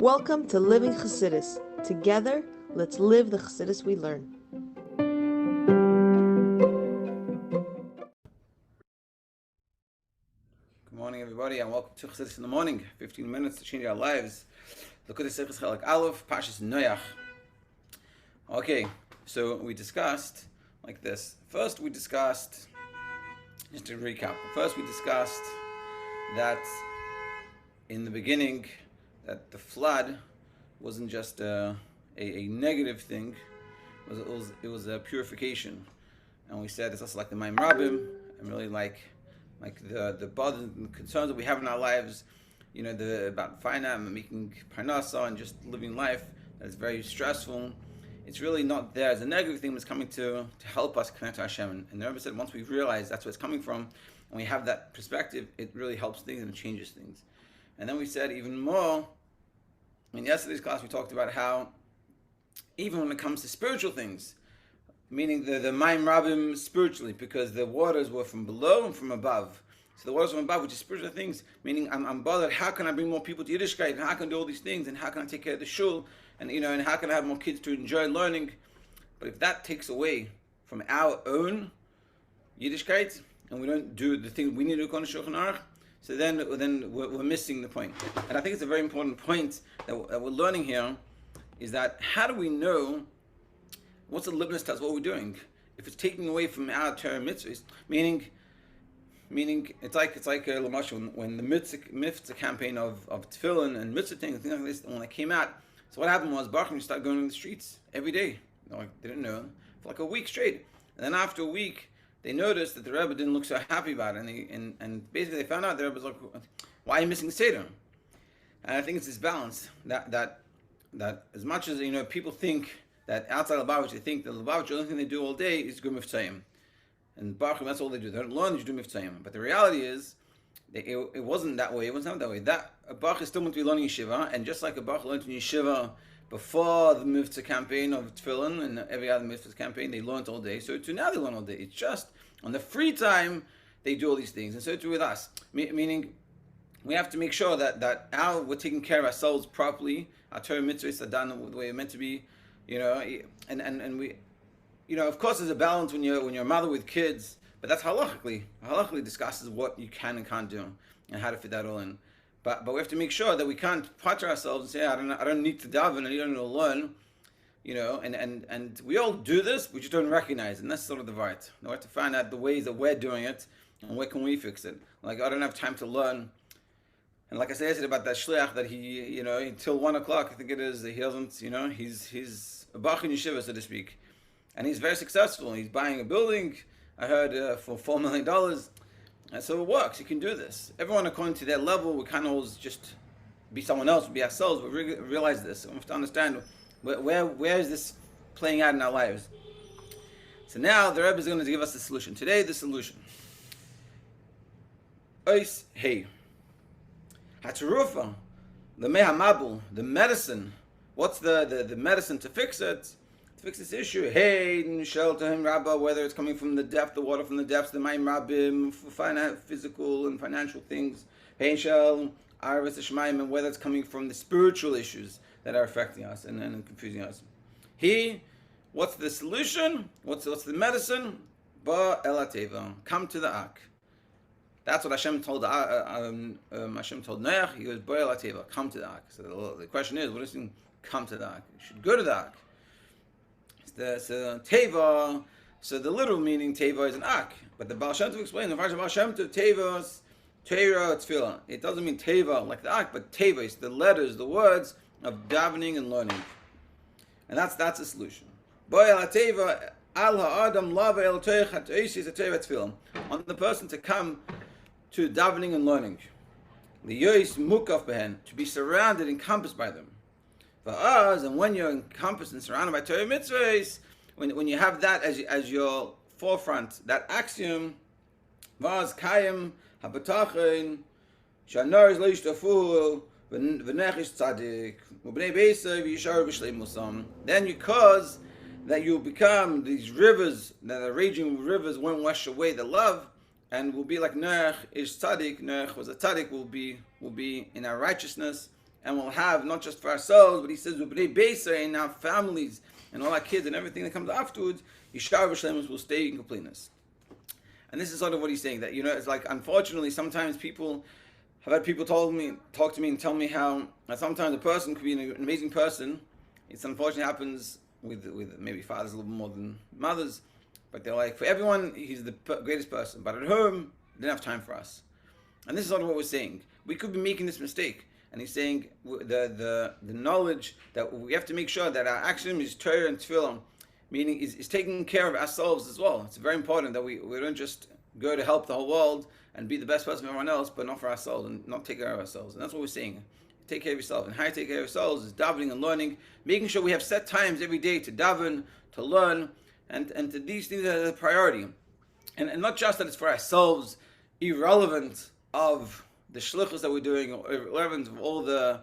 Welcome to Living Chassidus. Together, let's live the Chassidus we learn. Good morning, everybody, and welcome to Chassidus in the morning. 15 minutes to change our lives. Look at the Sefer Chelek Aleph, Parshas Noach. Okay, so we discussed like this. First, we discussed, just to recap. First, we discussed that in the beginning, that the flood wasn't just a negative thing. It was a purification, and we said it's also like the Mayim Rabim, and really like the bothers and concerns that we have in our lives, about finance and making parnasa and just living life that's very stressful. It's really not there as a negative thing, but it's coming to help us connect to Hashem. And the Rebbe said once we realize that's where it's coming from, and we have that perspective, it really helps things and changes things. And then we said even more, in yesterday's class we talked about how even when it comes to spiritual things, meaning the Mayim Rabim spiritually, because the waters were from below and from above. So the waters from above, which is spiritual things, meaning I'm bothered, how can I bring more people to Yiddishkeit, and how can I do all these things, and how can I take care of the shul, and how can I have more kids to enjoy learning. But if that takes away from our own Yiddishkeit, and we don't do the thing we need to do on the Shulchan Aruch, so then we're missing the point. And I think it's a very important point that we're learning here, is that how do we know what's the litmus test, what we're doing? If it's taking away from our Torah mitzvahs, meaning it's like Lamashal, when the mitzvah campaign of tefillin and mitzvah things like this, when it came out, so what happened was Baruch started going in the streets every day. They didn't know, for like a week straight. And then after a week, they noticed that the Rebbe didn't look so happy about it, and basically they found out the Rebbe was like, "Why are you missing Seder?" And I think it's this balance that as much as people think that outside Lubavitch, they think that Lubavitch, the only thing they do all day is Gum Mitzvayim. And Baruch, that's all they do. They don't learn, they do Mitzvayim. But the reality is, it wasn't that way. It wasn't that way. That a Baruch is still meant to be learning Yeshiva, and just like a Baruch learned in Yeshiva before the Mitzvah campaign of Tefillin and every other Mitzvah campaign, they learned all day. So too now they learn all day. It's just on the free time they do all these things. And so too with us. Meaning, we have to make sure that we're taking care of ourselves properly. Our Torah mitzvahs are done the way they're meant to be. And we, of course, there's a balance when you're a mother with kids, but that's halachically discusses what you can and can't do and how to fit that all in. But we have to make sure that we can't patter ourselves and say, I don't need to daven and I don't need to learn, and we all do this, we just don't recognize it. And that's sort of the right. We have to find out the ways that we're doing it and where can we fix it. Like, I don't have time to learn. And like I said about that shliach, that he, until 1 o'clock, I think it is, he doesn't, he's a bach in yeshiva, so to speak. And he's very successful. He's buying a building, I heard, for $4 million. And so it works. You can do this. Everyone, according to their level, we can't always just be someone else, be ourselves, but realize this. We have to understand where is this playing out in our lives. So now the Rebbe is going to give us the solution. Today, the solution. Ois Hey. Hatrufa, the mehamabul, the medicine. What's the medicine to fix it? To fix this issue. Hey, shelter him, Rabba, whether it's coming from the depth, the water from the depths, the Mayim Rabbim, physical and financial things. Hey, shel, Arvis Shemaim, and whether it's coming from the spiritual issues that are affecting us and confusing us. What's the solution? What's the medicine? Ba elateva, come to the ark. That's what Hashem told Noach. He goes, "Boy, Lateva, come to the ark." So the question is, what does it mean, come to the ark? You should go to the ark. So Teva. So the literal meaning Teva is an ark, but the Baal Shem Tov explained the Parshas Baal Shem Tov Teva's Torah Tefillah. It doesn't mean Teva like the ark, but Teva is the letters, the words of davening and learning, and that's the solution. Boy, Lateva. Al ha'adam lava el toich ha'toisis ha'teva tefillah. On the person to come to davening and learning, liyois mukaf behen, to be surrounded, encompassed by them. For us, and when you're encompassed and surrounded by Torah mitzvahs, when you have that as your forefront, that axiom, vaz kayim habatachen, shanar lo yishtafu v'nechish tzadik u'bnei beisav yishar b'shleimusam. Then you cause that you become these rivers, that are raging rivers won't wash away the love, and will be like Noach is tzaddik. Noach was a tzaddik, will be in our righteousness, and we'll have not just for ourselves, but he says in our families and all our kids and everything that comes afterwards, Yishar v'Shlemus will stay in completeness. And this is sort of what he's saying, that, it's like, unfortunately, sometimes I've had people talk to me and tell me how sometimes a person could be an amazing person. It's unfortunately happens with maybe fathers a little more than mothers, but they're like, for everyone, he's the greatest person, but at home, they didn't have time for us. And this is sort of what we're saying. We could be making this mistake. And he's saying the knowledge that we have to make sure that our action is Torah and Tefillah, meaning is taking care of ourselves as well. It's very important that we don't just go to help the whole world and be the best person for everyone else, but not for ourselves and not take care of ourselves. And that's what we're saying. Take care of yourself. And how you take care of yourselves is davening and learning, making sure we have set times every day to daven, to learn, and to these things are the priority. And not just that it's for ourselves, irrelevant of the shlichus that we're doing, or irrelevant of all the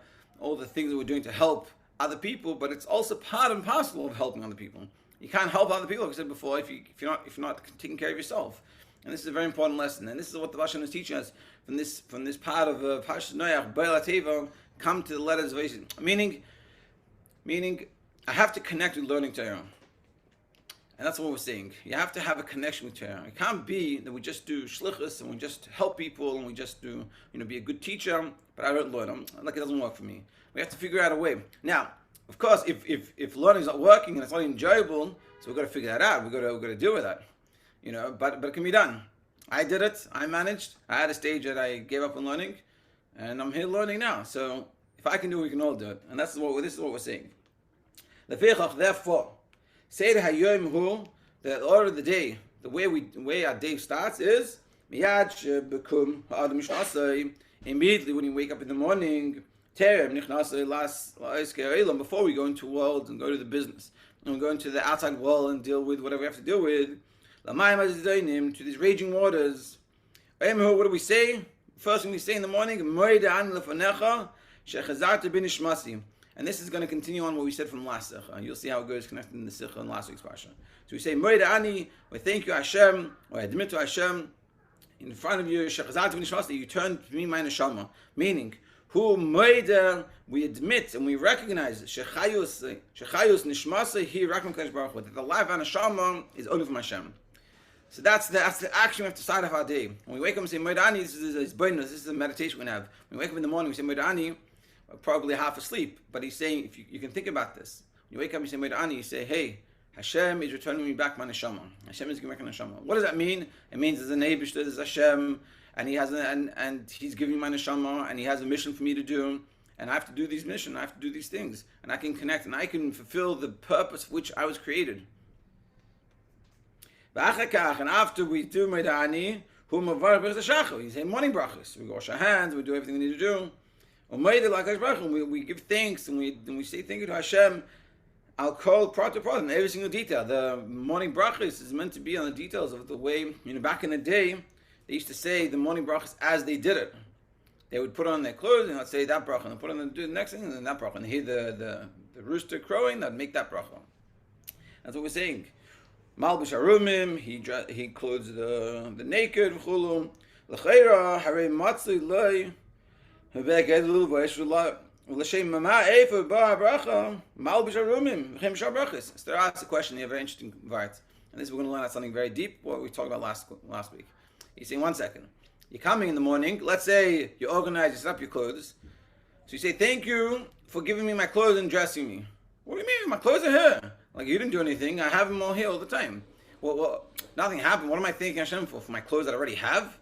things that we're doing to help other people, but it's also part and parcel of helping other people. You can't help other people, like I said before, if you're not taking care of yourself. And this is a very important lesson. And this is what the Lashon is teaching us from this part of Parshas Noach, Be'el HaTeva, come to the letters of Eish. Meaning, I have to connect with learning Torah. And that's what we're saying. You have to have a connection with Torah. It can't be that we just do shlichus and we just help people and we just do, be a good teacher, but I don't learn. Like, it doesn't work for me. We have to figure out a way. Now, of course, if learning is not working and it's not enjoyable, so we've got to figure that out. We've got to deal with that. But it can be done. I did it. I managed. I had a stage that I gave up on learning, and I'm here learning now. So if I can do it, we can all do it. And this is what we're saying. Therefore, say the order of the day, the way our day starts is immediately when you wake up in the morning, before we go into the world and go to the business, and we go into the outside world and deal with whatever we have to deal with, to these raging waters. What do we say? First thing we say in the morning, and this is going to continue on what we said from last Sikha. You'll see how it goes connected in the Sikha in last week's Parsha. So we say, we thank you Hashem, or I admit to Hashem, in front of you, you turn to me, my neshama. Meaning, we admit and we recognize Shechayus Nishmasa Hi Rakam Kadosh Baruch Hu, that the life of neshama is only from Hashem. So that's the action we have to start off our day. When we wake up and say Moedani, this is a meditation we're going to have. When we wake up in the morning, we say Moedani, probably half asleep, but he's saying, if you can think about this. When you wake up and you say Moedani, you say, hey, Hashem is returning me back my neshama. Hashem is giving me back my neshama. What does that mean? It means there's a Neibishter, there's Hashem, and he has and he's giving me my neshama, and he has a mission for me to do, and I have to do these missions, I have to do these things, and I can connect, and I can fulfill the purpose for which I was created. And after we do Moedani, we say morning brachas. We wash our hands, we do everything we need to do. We give thanks and we say thank you to Hashem. I'll call part to part in every single detail. The morning brachas is meant to be on the details of the way, back in the day, they used to say the morning brachas as they did it. They would put on their clothes and they'd say that bracha, and put on do the next thing and then that bracha. And they hear the rooster crowing, they'd make that bracha. That's what we're saying. Malbish Arumim, he clothes the naked, v'chulu. L'cheira, harei matzli loy, v'veged l'uvash l'shem mama efer ba bracha, malbish Arumim, v'chem shar brachas. So there asks a question, a very interesting part. And this we're going to learn out something very deep, what we talked about last week. He's saying, 1 second. You're coming in the morning, let's say you organize, you set up your clothes. So you say, thank you for giving me my clothes and dressing me. What do you mean? My clothes are here. Like, you didn't do anything. I have them all here all the time. Well, nothing happened. What am I thanking Hashem for? For my clothes that I already have?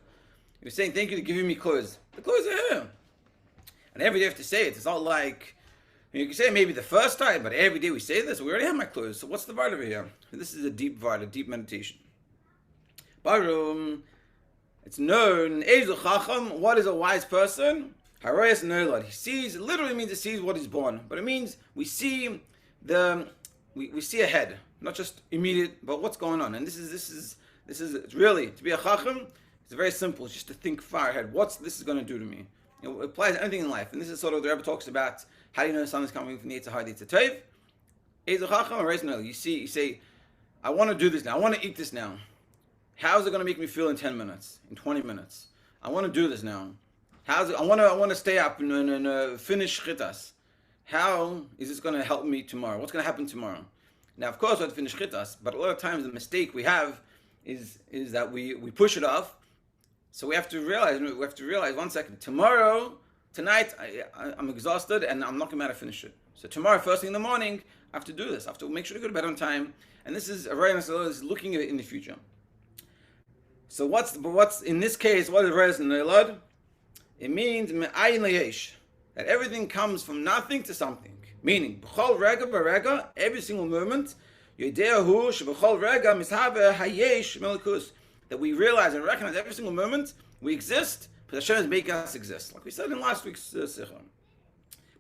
You're saying thank you for giving me clothes. The clothes are here. And every day you have to say it. It's not like, you can say it maybe the first time, but every day we say this. We already have my clothes. So what's the vart over here? This is a deep vart, a deep meditation. Barum, it's known, Ezu Chacham, what is a wise person? Harayas Nolad. He sees, it literally means he sees what is born. But it means we see we see ahead, not just immediate, but what's going on. And this is really, to be a Chacham, it's very simple. It's just to think far ahead. What's this is going to do to me? It applies to anything in life. And this is sort of the Rebbe talks about, how do you know something's coming from the Yetzer Hara, the Yetzer Tov? Ezu Chacham, Harayas Nolad. You say, I want to do this now. I want to eat this now. How is it going to make me feel in 10 minutes, in 20 minutes? I want to do this now. I want to stay up and finish chitas. How is this going to help me tomorrow? What's going to happen tomorrow? Now, of course, we have to finish chitas, but a lot of times the mistake we have is that we push it off. So we have to realize 1 second. Tonight, I'm exhausted and I'm not going to be able to finish it. So tomorrow, first thing in the morning, I have to do this. I have to make sure to go to bed on time. And this is is looking at it in the future. So what's in this case? What is Reis Neilad? It means me'ayin leyesh, that everything comes from nothing to something. Meaning, b'chol rega b'rega, every single moment, yodeahu sheb'chol rega mishave hayesh melikus, that we realize and recognize every single moment we exist, but Hashem is making us exist, like we said in last week's Sikha.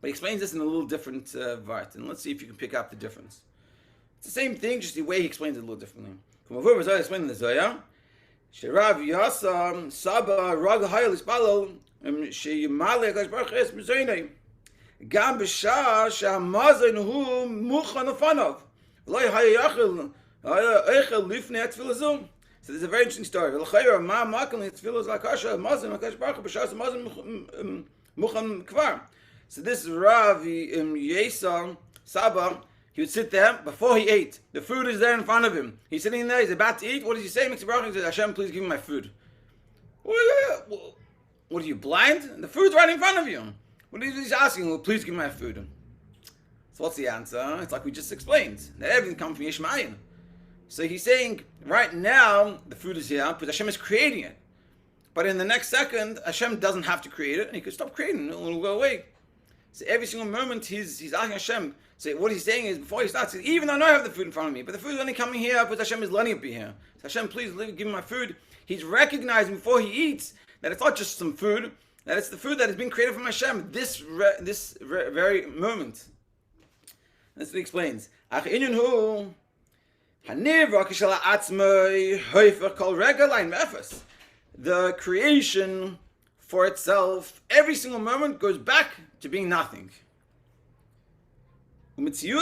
But he explains this in a little different vart, and let's see if you can pick up the difference. It's the same thing, just the way he explains it a little differently. From Zohar explained in the Zohar, Sherav Yasa Saba Rag Hayal Ispalo Sheyimale Akash Baruch Es Mizaynei Gam B'Shah Sha'Mazayn Hu Muchan Ufanov V'Loi Hayachel Eichel Lifnei Atfilazum. So there's a very interesting story. V'Lchayra Ma Makan Atfilaz Lakasha Mazin Akash Baruch B'Shah Mazin Muchan Kvar. So this Rav Yesa Saba, he would sit there before he ate. The food is there in front of him. He's sitting there, he's about to eat. What does he say? He makes a bracha. He says, Hashem, please give me my food. What are you, blind? The food's right in front of you. What is he asking? Well, please give me my food. So what's the answer? It's like we just explained. That everything comes from Yishmael. So he's saying, right now, the food is here because Hashem is creating it. But in the next second, Hashem doesn't have to create it, and he could stop creating it, and it will go away. So every single moment, he's asking Hashem. So what he's saying is, before he starts, even though I know I have the food in front of me, but the food is only coming here because Hashem is letting it be here. So Hashem, please give me my food. He's recognizing before he eats that it's not just some food, that it's the food that has been created from Hashem this very moment. That's what he explains. The creation for itself, every single moment goes back to being nothing. Like it says,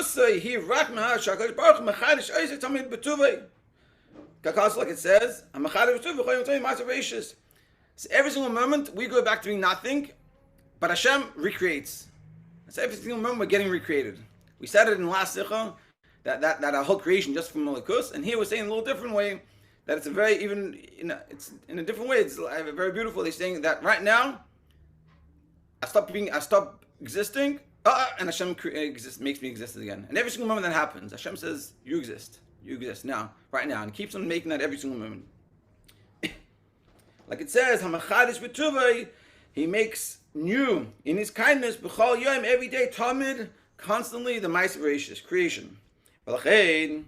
so every single moment we go back to being nothing, but Hashem recreates. So every single moment we're getting recreated. We said it in the last Sikha, that our whole creation just from Malakus, and here we're saying in a little different way, that it's a very, it's in a different way, it's very beautiful. He's saying that right now, I stop existing, and Hashem makes me exist again. And every single moment that happens, Hashem says, you exist now, right now, and keeps on making that every single moment. Like it says, Hamachadish b'tuvay, he makes new in his kindness, b'chol yom, every day, tamid, constantly the Ma'aser Bereishis, creation. V'lachein,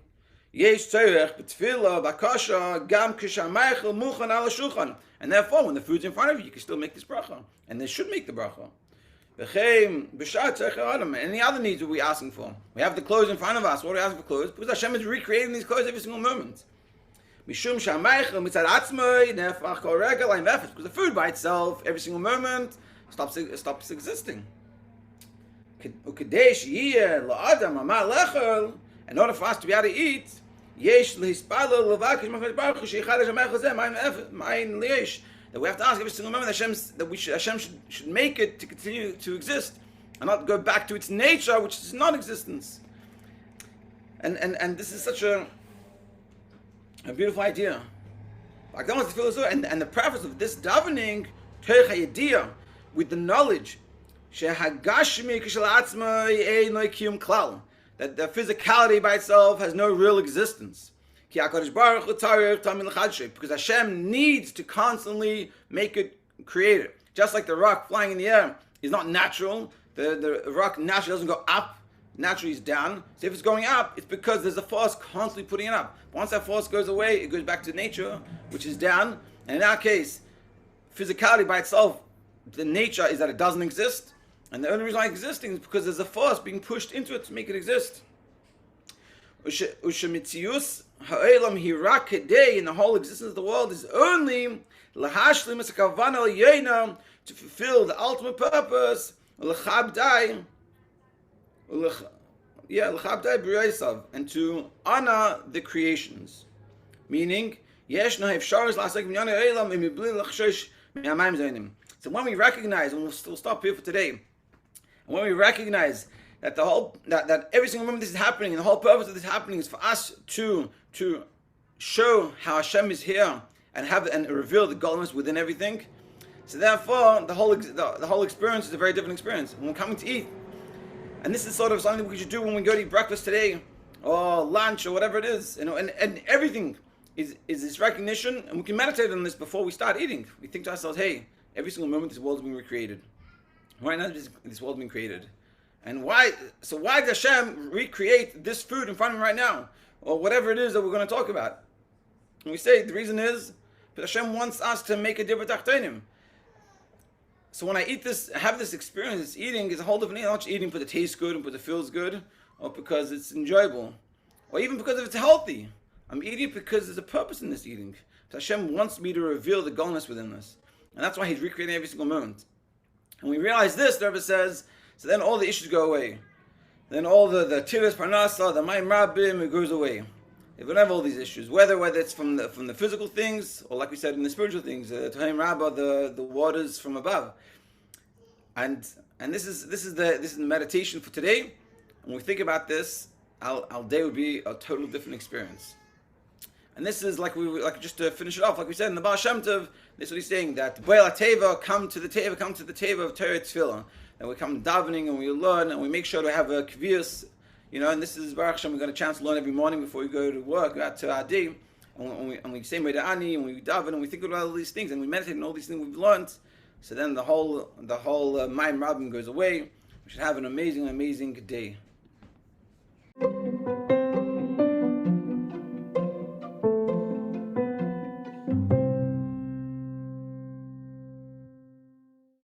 yesh tzorech b'tefillah b'kasha gam kishamaychel muchan ala shulchan. And therefore, when the food's in front of you, you can still make this bracha, and they should make the bracha. V'chein b'shah tzorech adam. Any other needs are we asking for? We have the clothes in front of us. What are we asking for clothes? Because Hashem is recreating these clothes every single moment. Mishum shamaychel mitzad atzmai nefach kol regel ein vefes. Because the food by itself, every single moment, stops existing. Ukadesh yiyeh la'adam amar lechel. In order for us to be able to eat, yesh lehispalo levakish machas baruch sheichadash hamechel zeh ma'in leyesh. That we have to ask every single moment Hashem should make it to continue to exist, and not go back to its nature, which is non-existence. And this is such a beautiful idea. And the preface of this davening, with the knowledge that the physicality by itself has no real existence. Because Hashem needs to constantly make it created. Just like the rock flying in the air is not natural. The rock naturally doesn't go up. Naturally it's down. So if it's going up, it's because there's a force constantly putting it up. Once that force goes away, it goes back to nature, which is down. And in our case, physicality by itself, the nature is that it doesn't exist. And the only reason why it's existing is because there's a force being pushed into it to make it exist. Ushemitzius ha'elam hirak in the whole existence of the world is only lahashlim esakavana l'yena, to fulfill the ultimate purpose, l'chabdai b'reisav, and to honor the creations. Meaning, yesh no efsharos la'asek minyan ha'elam imibli l'chshesh mi'amayim zaynim. So when we recognize, and we'll still stop here for today, and when we recognize that that every single moment this is happening, and the whole purpose of this happening is for us to show how Hashem is here and reveal the godliness within everything. So therefore, the whole experience is a very different experience. When we're coming to eat, and this is sort of something we should do when we go to eat breakfast today, or lunch, or whatever it is, and everything is this recognition, and we can meditate on this before we start eating. We think to ourselves, hey, every single moment this world is being recreated. Right now, this world is being created. And why did Hashem recreate this food in front of me right now? Or whatever it is that we're going to talk about. And we say the reason is because Hashem wants us to make a dibur tachtonim. So when I eat this, have this experience, this eating is a whole different thing. I'm not just eating because it tastes good and because it feels good, or because it's enjoyable, or even because it's healthy. I'm eating because there's a purpose in this eating. So Hashem wants me to reveal the godliness within this. And that's why He's recreating every single moment. And we realize this, the Rebbe says, so then all the issues go away. Then all the tiras parnasa, the mayim rabim, it goes away. If we don't have all these issues, whether it's from the physical things, or like we said in the spiritual things, Tahim Rabbah, the waters from above. And this is the meditation for today. When we think about this, our day would be a total different experience. And this is just to finish it off, like we said in the Baal Shem Tov, this is what he's saying, that Boel HaTeva, come to the Teva of Torah Tefillah. And we come davening and we learn and we make sure to have a kviyas, and this is Baruch Hashem, we got a chance to learn every morning before we go to work, out to our day, and we say Meda'ani, and we daven, and we think about all these things, and we meditate on all these things we've learned. So then the whole Mayim Rabbim goes away. We should have an amazing, amazing day.